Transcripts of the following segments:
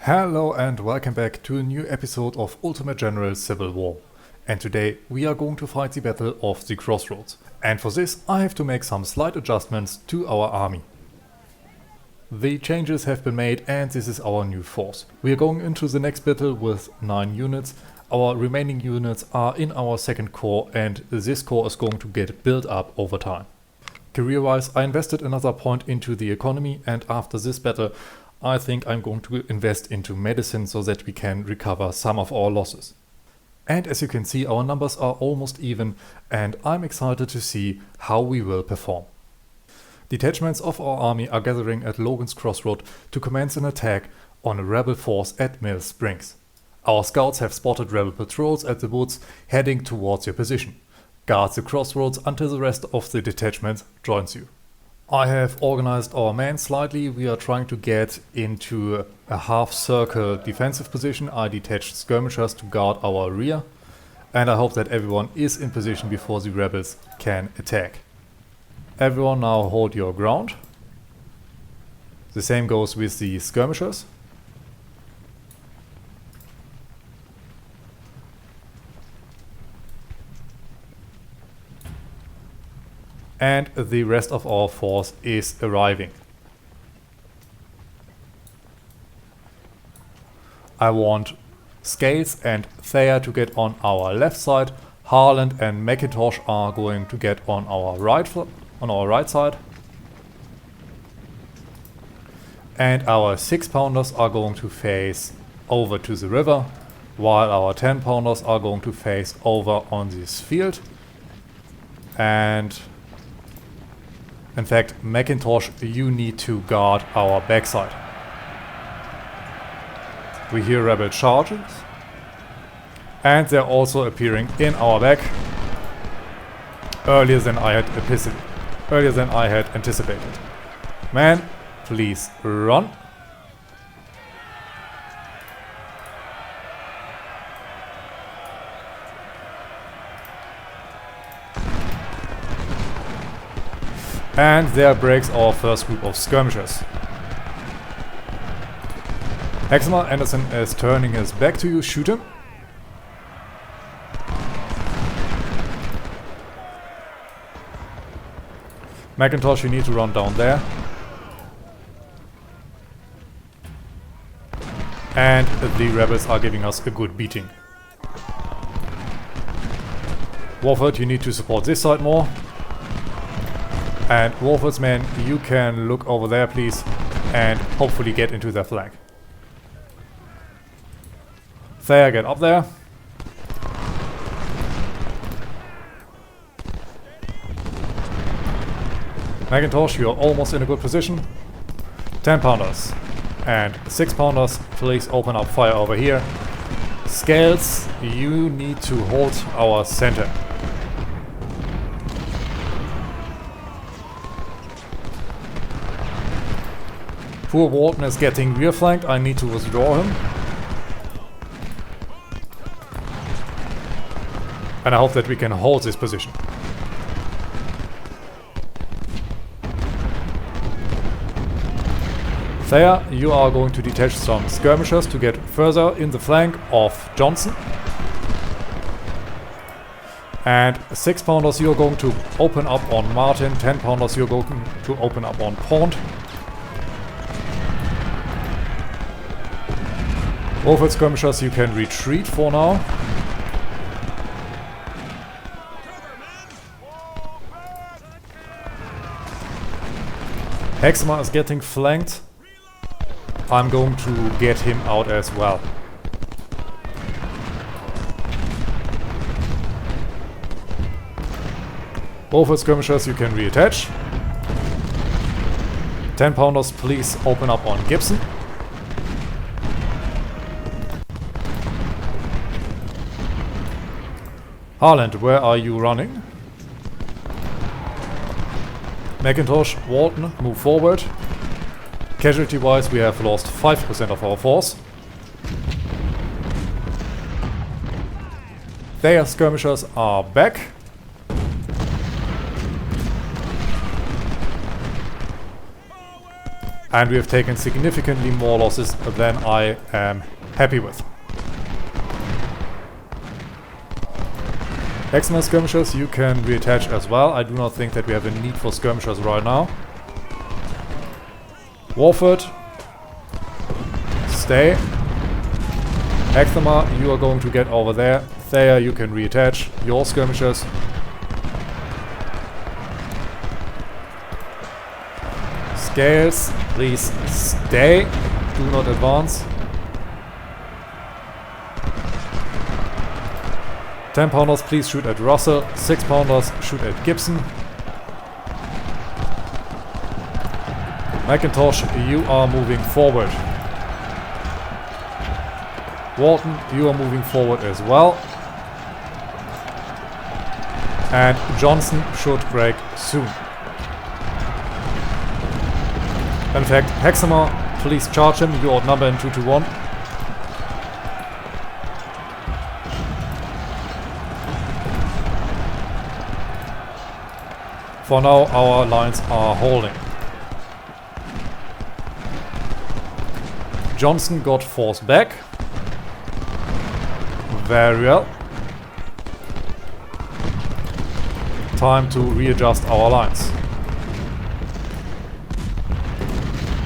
Hello and welcome back to a new episode of Ultimate General Civil War. And today we are going to fight the battle of the Crossroads. And for this I have to make some slight adjustments to our army. The changes have been made and this is our new force. We are going into the next battle with 9 units. Our remaining units are in our second corps and this corps is going to get built up over time. Career-wise, I invested another point into the economy, and after this battle I think I'm going to invest into medicine so that we can recover some of our losses. And as you can see, our numbers are almost even and I'm excited to see how we will perform. Detachments of our army are gathering at Logan's Crossroad to commence an attack on a rebel force at Mill Springs. Our scouts have spotted rebel patrols at the woods heading towards your position. Guard the crossroads until the rest of the detachment joins you. I have organized our men slightly. We are trying to get into a half-circle defensive position. I detached skirmishers to guard our rear. And I hope that everyone is in position before the rebels can attack. Everyone now hold your ground. The same goes with the skirmishers. And the rest of our force is arriving. I want Scales and Thayer to get on our left side. Harland and McIntosh are going to get on our right side. And our 6-pounders are going to face over to the river, while our 10-pounders are going to face over on this field. And in fact, McIntosh, you need to guard our backside. We hear rebel charges. And they're also appearing in our back earlier than I had anticipated. Man, please run. And there breaks our first group of skirmishers. Hexamer, Anderson is turning his back to you. Shoot him. McIntosh, you need to run down there. And the rebels are giving us a good beating. Warford, you need to support this side more. And Warford's men, you can look over there please and hopefully get into their flank. Thayer, get up there. McIntosh, you are almost in a good position. 10-pounders and 6-pounders, please open up fire over here. Scales, you need to hold our center. Poor Walton is getting rear flanked. I need to withdraw him. And I hope that we can hold this position. Thayer, you are going to detach some skirmishers to get further in the flank of Johnson. And 6-pounders, you are going to open up on Martin. 10-pounders, you are going to open up on Pond. Warford skirmishers, you can retreat for now. Hexamer is getting flanked. I'm going to get him out as well. Warford skirmishers, you can reattach. 10-pounders, please open up on Gibson. Harland, where are you running? McIntosh, Walton, move forward. Casualty-wise, we have lost 5% of our force. Their skirmishers are back. And we have taken significantly more losses than I am happy with. X-Men skirmishers, you can reattach as well. I do not think that we have a need for skirmishers right now. Warford, stay. Ecthamar, you are going to get over there. Thea, you can reattach your skirmishers. Scales, please stay. Do not advance. 10-pounders, please shoot at Russell. 6-pounders, shoot at Gibson. Macintosh, you are moving forward. Walton, you are moving forward as well. And Johnson should break soon. In fact, Hexamer, please charge him. You outnumber in 2-1. For now, our lines are holding. Johnson got forced back. Very well. Time to readjust our lines.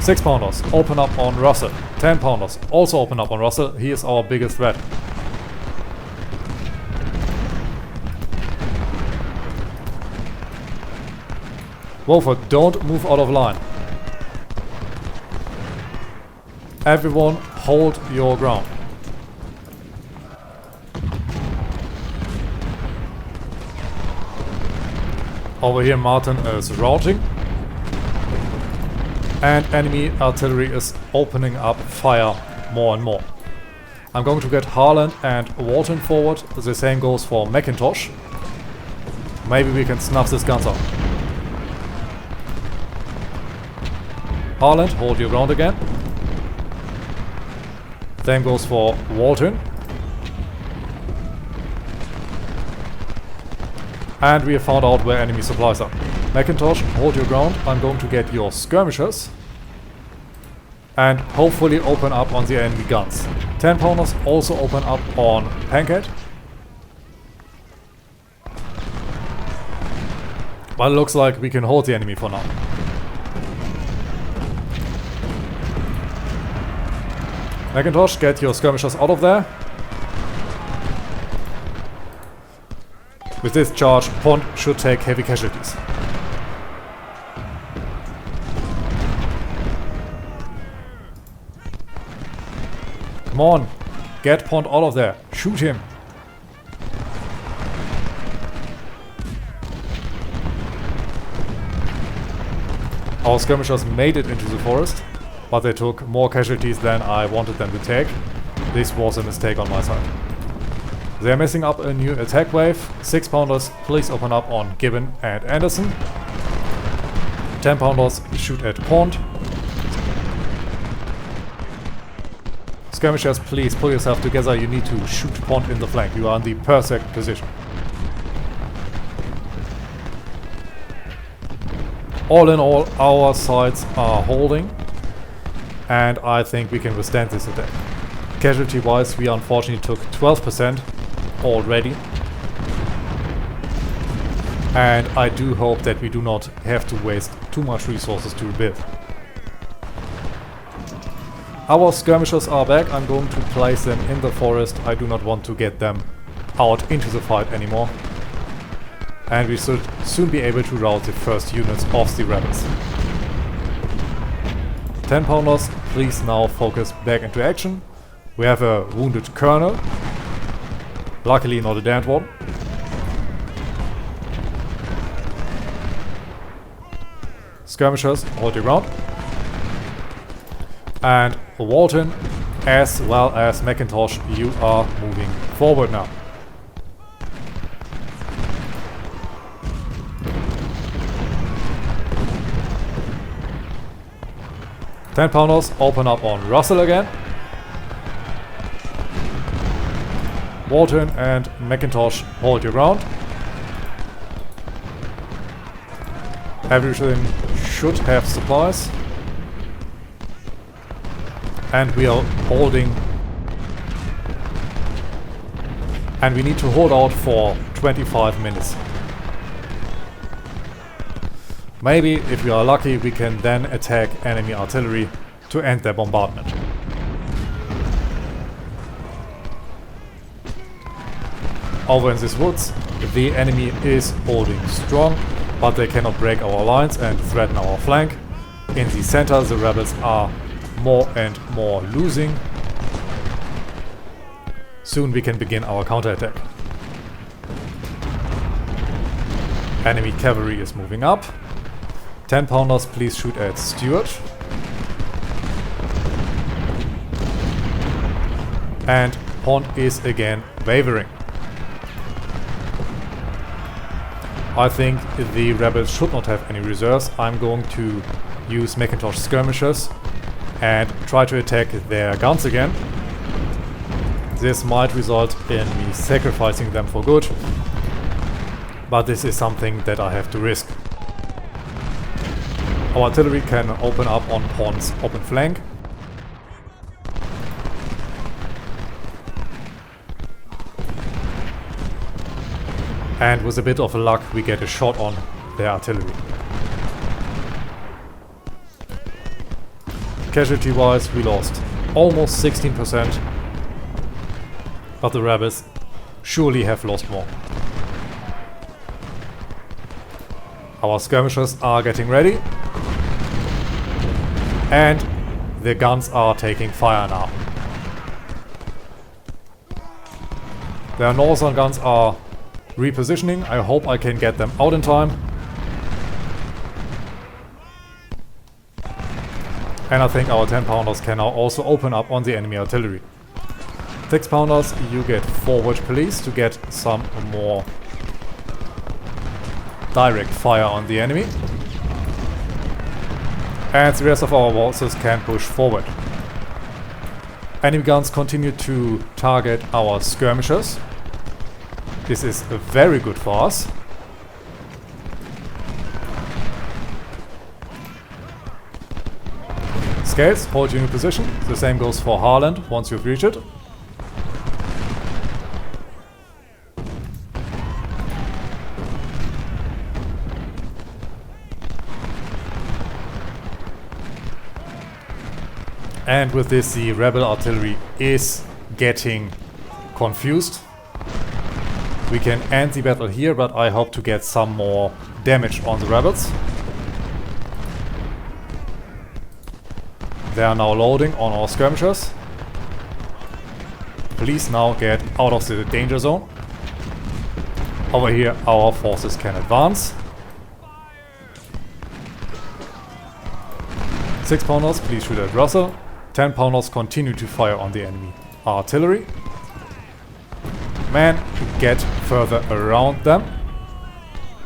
6-pounders, open up on Russell. 10-pounders, also open up on Russell. He is our biggest threat. Wolford, don't move out of line. Everyone, hold your ground. Over here Martin is routing. And enemy artillery is opening up fire more and more. I'm going to get Harland and Walton forward. The same goes for Macintosh. Maybe we can snuff this guns out. Harland, hold your ground again. Same goes for Walton. And we have found out where enemy supplies are. Macintosh, hold your ground. I'm going to get your skirmishers. And hopefully open up on the enemy guns. 10-pounders also open up on Pancake. But it looks like we can hold the enemy for now. Macintosh, get your skirmishers out of there. With this charge, Pond should take heavy casualties. Come on, get Pond out of there. Shoot him. Our skirmishers made it into the forest, but they took more casualties than I wanted them to take. This was a mistake on my side. They're messing up a new attack wave. 6-pounders, please open up on Gibbon and Anderson. 10-pounders, shoot at Pond. Skirmishers, please pull yourself together. You need to shoot Pond in the flank. You are in the perfect position. All in all, our sides are holding. And I think we can withstand this attack. Casualty-wise, we unfortunately took 12% already. And I do hope that we do not have to waste too much resources to rebuild. Our skirmishers are back. I'm going to place them in the forest. I do not want to get them out into the fight anymore. And we should soon be able to rout the first units of the rebels. 10-pounders, please now focus back into action. We have a wounded colonel. Luckily not a dead one. Skirmishers, hold your ground. And Walton, as well as Macintosh, you are moving forward now. Ten-pounders, open up on Russell again. Walton and Macintosh, hold your ground. Everything should have supplies. And we are holding. And we need to hold out for 25 minutes. Maybe, if we are lucky, we can then attack enemy artillery to end their bombardment. Over in these woods, the enemy is holding strong, but they cannot break our lines and threaten our flank. In the center, the rebels are more and more losing. Soon we can begin our counterattack. Enemy cavalry is moving up. 10-pounders, please shoot at Stuart. And Pond is again wavering. I think the rebels should not have any reserves. I'm going to use Macintosh skirmishers and try to attack their guns again. This might result in me sacrificing them for good, but this is something that I have to risk. Our artillery can open up on Pond's open flank. And with a bit of luck we get a shot on their artillery. Casualty wise we lost almost 16%, but the rebels surely have lost more. Our skirmishers are getting ready. And the guns are taking fire now. Their northern guns are repositioning. I hope I can get them out in time. And I think our 10-pounders can now also open up on the enemy artillery. 6-pounders, you get forward please to get some more direct fire on the enemy. And the rest of our forces can push forward. Enemy guns continue to target our skirmishers. This is very good for us. Scales, hold your new position. The same goes for Harland once you've reached it. And with this, the rebel artillery is getting confused. We can end the battle here, but I hope to get some more damage on the rebels. They are now loading on our skirmishers. Please now get out of the danger zone. Over here our forces can advance. 6-pounders, please shoot at Russell. 10-pounders continue to fire on the enemy artillery. Men, get further around them.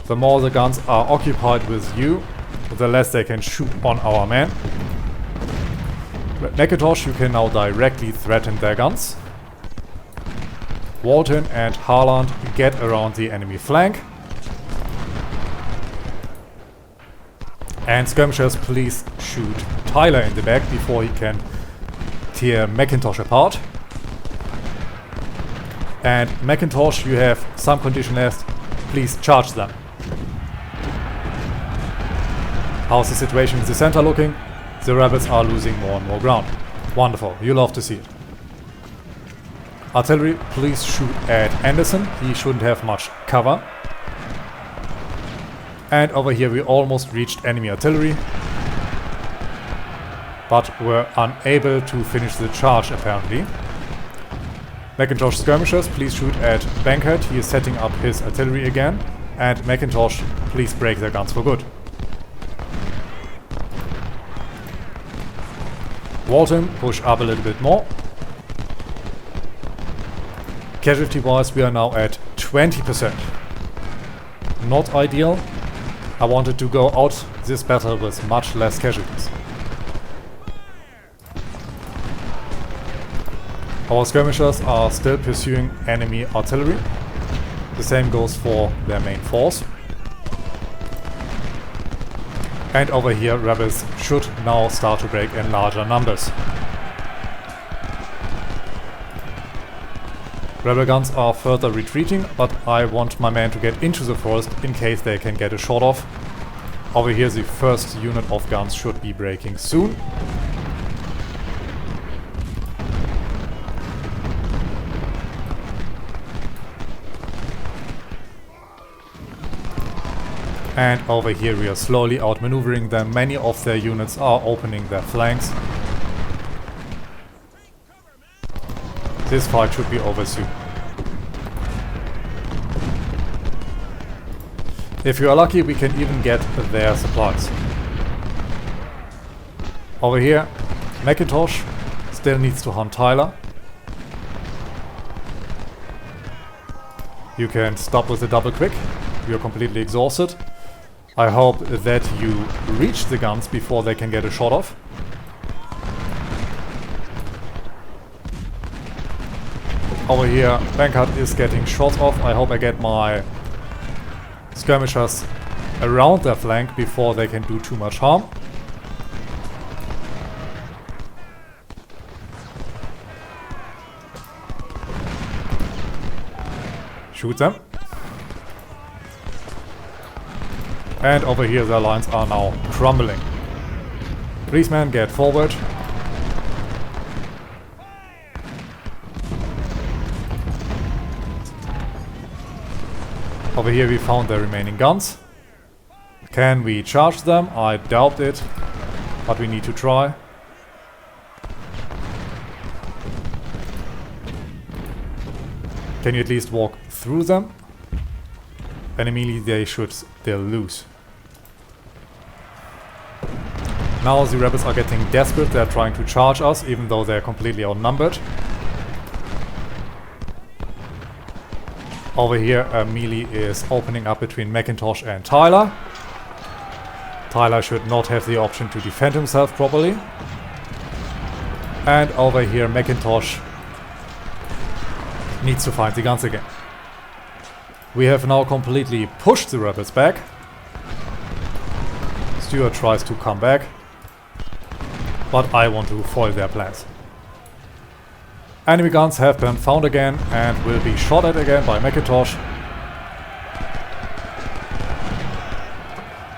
The more the guns are occupied with you, the less they can shoot on our men. Macintosh, you can now directly threaten their guns. Walton and Harland get around the enemy flank. And skirmishers, please shoot Tyler in the back before he can tear Macintosh apart. And Macintosh, you have some condition left. Please charge them. How's the situation in the center looking? The rebels are losing more and more ground. Wonderful, you love to see it. Artillery, please shoot at Anderson. He shouldn't have much cover. And over here we almost reached enemy artillery, but were unable to finish the charge apparently. Macintosh skirmishers, please shoot at Bankhead. He is setting up his artillery again. And Macintosh, please break their guns for good. Walton, push up a little bit more. Casualty wise we are now at 20%. Not ideal. I wanted to go out this battle with much less casualties. Our skirmishers are still pursuing enemy artillery. The same goes for their main force. And over here rebels should now start to break in larger numbers. Rebel guns are further retreating, but I want my men to get into the forest in case they can get a shot off. Over here the first unit of guns should be breaking soon. And over here we are slowly outmaneuvering them. Many of their units are opening their flanks. This fight should be over soon. If you are lucky, we can even get their supplies. Over here, Macintosh still needs to hunt Tyler. You can stop with a double quick. You're completely exhausted. I hope that you reach the guns before they can get a shot off. Over here, Bankard is getting shots off. I hope I get my skirmishers around their flank before they can do too much harm. Shoot them. And over here their lines are now crumbling. Policemen, get forward. Over here we found the remaining guns. Can we charge them? I doubt it, but we need to try. Can you at least walk through them? And immediately they should still lose. Now the rebels are getting desperate. They're trying to charge us, even though they're completely outnumbered. Over here, melee is opening up between Macintosh and Tyler. Tyler should not have the option to defend himself properly. And over here, Macintosh needs to find the guns again. We have now completely pushed the rebels back. Stuart tries to come back, but I want to foil their plans. Enemy guns have been found again and will be shot at again by Macintosh.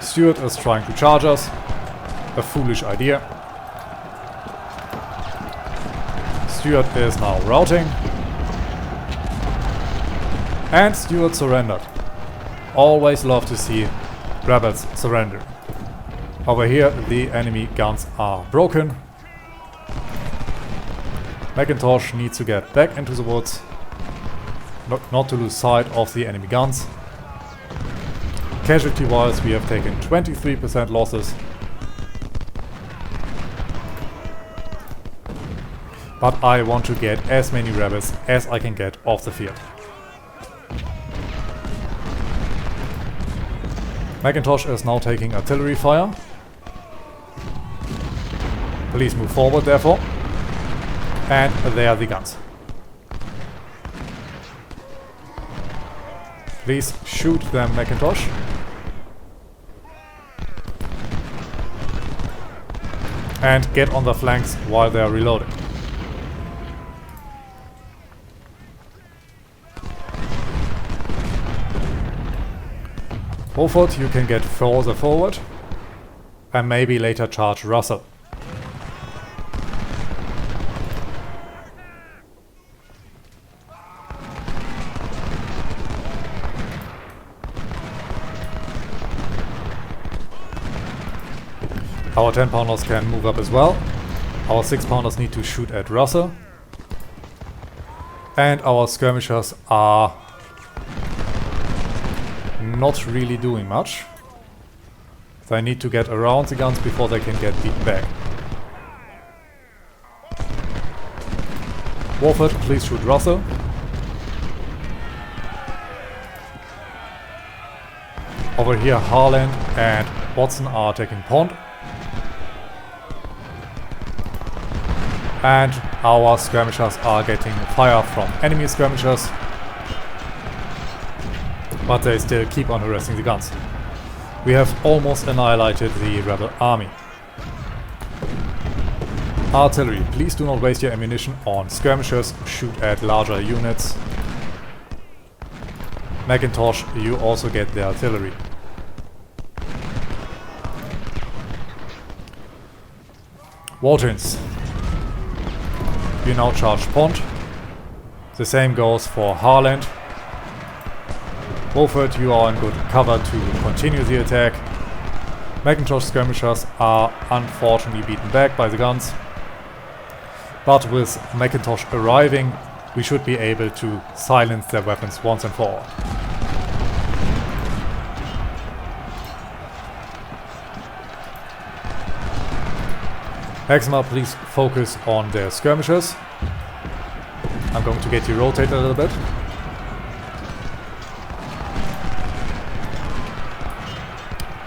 Stuart is trying to charge us. A foolish idea. Stuart is now routing. And Stuart surrendered. Always love to see rebels surrender. Over here the enemy guns are broken. Macintosh needs to get back into the woods, not to lose sight of the enemy guns. Casualty-wise we have taken 23% losses. But I want to get as many rebels as I can get off the field. Macintosh is now taking artillery fire. Please move forward therefore. And there are the guns. Please shoot them, Macintosh. And get on the flanks while they are reloading. Beaufort, you can get further forward. And maybe later charge Russell. Our 10-pounders can move up as well. Our 6-pounders need to shoot at Russell. And our skirmishers are not really doing much. They need to get around the guns before they can get beaten back. Wolford, please shoot Russell. Over here Harland and Watson are taking Pond. And our skirmishers are getting fire from enemy skirmishers. But they still keep on harassing the guns. We have almost annihilated the rebel army. Artillery, please do not waste your ammunition on skirmishers, shoot at larger units. Macintosh, you also get the artillery. Waltons, you now charge Pont. The same goes for Harland. Wolford, you are in good cover to continue the attack. Macintosh skirmishers are unfortunately beaten back by the guns. But with Macintosh arriving, we should be able to silence their weapons once and for all. Hexma, please focus on their skirmishers. I'm going to get you rotated a little bit.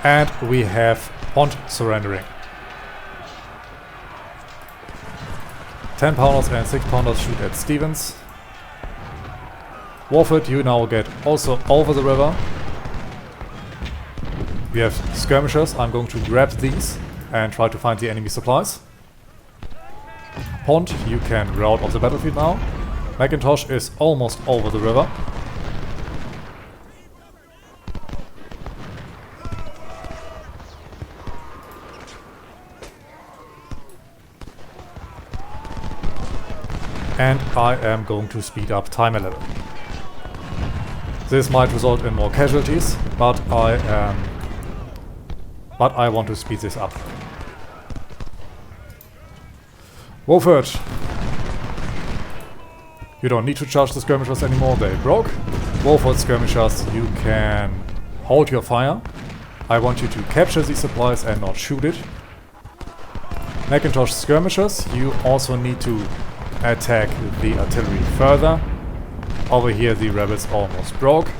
And we have Pont surrendering. 10 pounders and 6 pounders shoot at Stevens. Warford, you now get also over the river. We have skirmishers. I'm going to grab these and try to find the enemy supplies. Pont, you can rout off the battlefield now. Macintosh is almost over the river. And I am going to speed up time a little. This might result in more casualties, but I want to speed this up. Wolford, you don't need to charge the skirmishers anymore, they broke. Wolford skirmishers, you can hold your fire. I want you to capture these supplies and not shoot it. Macintosh skirmishers, you also need to attack the artillery further. Over here the rebels almost broke.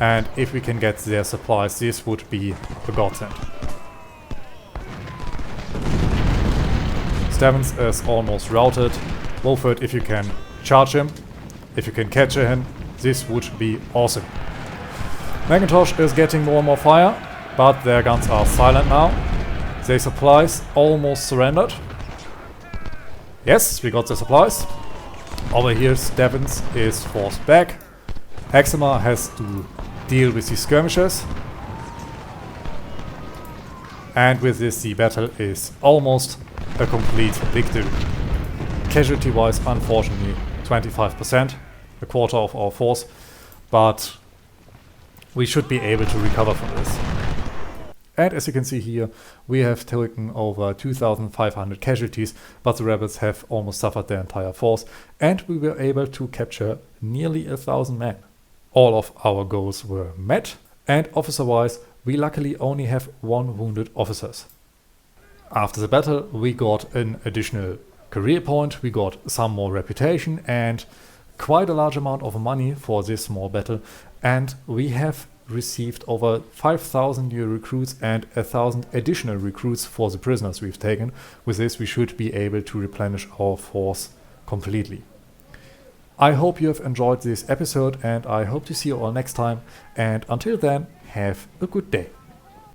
And if we can get their supplies, this would be a godsend. Stevens is almost routed. Wolford, if you can charge him, if you can capture him, this would be awesome. Macintosh is getting more and more fire, but their guns are silent now. Their supplies almost surrendered. Yes, we got the supplies. Over here, Stevens is forced back. Eczema has to deal with these skirmishers. And with this, the battle is almost a complete victory. Casualty-wise, unfortunately, 25%, a quarter of our force. But we should be able to recover from this. And as you can see here, we have taken over 2,500 casualties, but the rebels have almost suffered their entire force, and we were able to capture nearly 1,000 men. All of our goals were met, and officer-wise, we luckily only have 1 wounded officers. After the battle, we got an additional career point, we got some more reputation, and quite a large amount of money for this small battle, and we have received over 5,000 new recruits and 1,000 additional recruits for the prisoners we've taken. With this, we should be able to replenish our force completely. I hope you have enjoyed this episode, and I hope to see you all next time. And until then, have a good day.